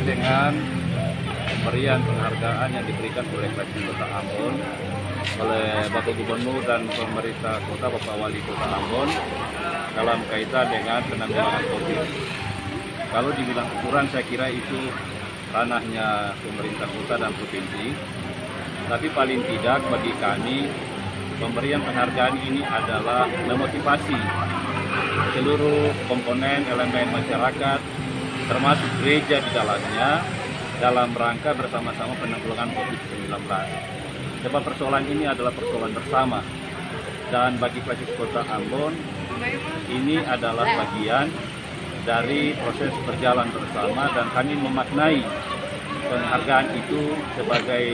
dengan pemberian penghargaan yang diberikan oleh Presiden Kota Ambon, oleh Bapak Gubernur dan pemerintah kota, Bapak Wali Kota Ambon dalam kaitan dengan penanggulangan COVID. Kalau dibilang ukuran, saya kira itu ranahnya pemerintah kota dan provinsi. Tapi paling tidak bagi kami, pemberian penghargaan ini adalah memotivasi seluruh komponen elemen masyarakat, termasuk gereja di dalamnya, dalam rangka bersama-sama penanggulangan COVID-19. Sebab persoalan ini adalah persoalan bersama. Dan bagi Klasik Kota Ambon, ini adalah bagian dari proses berjalan bersama, dan kami memaknai penghargaan itu sebagai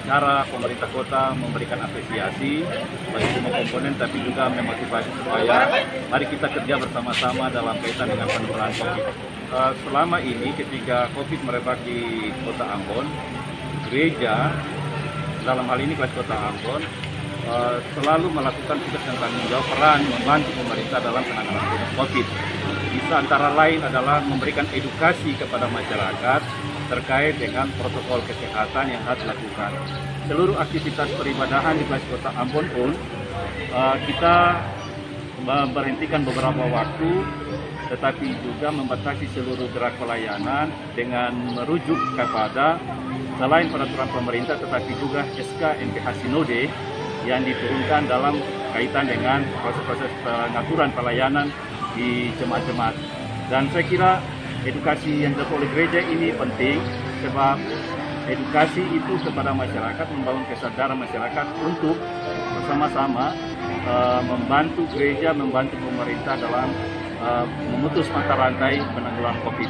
cara pemerintah kota memberikan apresiasi bagi semua komponen, tapi juga memotivasi supaya mari kita kerja bersama-sama dalam kaitan dengan penanggulangan COVID. Selama ini ketika COVID merebak di Kota Ambon, gereja dalam hal ini Klasik Kota Ambon selalu melakukan tugas dan tanggung jawab peran membantu pemerintah dalam penanganan COVID. Bisa antara lain adalah memberikan edukasi kepada masyarakat terkait dengan protokol kesehatan yang harus dilakukan. Seluruh aktivitas peribadahan di Klasik Kota Ambon pun kita memberhentikan beberapa waktu, tetapi juga membatasi seluruh gerak pelayanan dengan merujuk kepada selain peraturan pemerintah, tetapi juga SK MPH Sinode yang diturunkan dalam kaitan dengan proses-proses pengaturan pelayanan di jemaat-jemaat. Dan saya kira edukasi yang dilakukan oleh gereja ini penting, sebab edukasi itu kepada masyarakat membangun kesadaran masyarakat untuk bersama-sama membantu gereja, membantu pemerintah dalam memutus mata rantai penanggulangan COVID.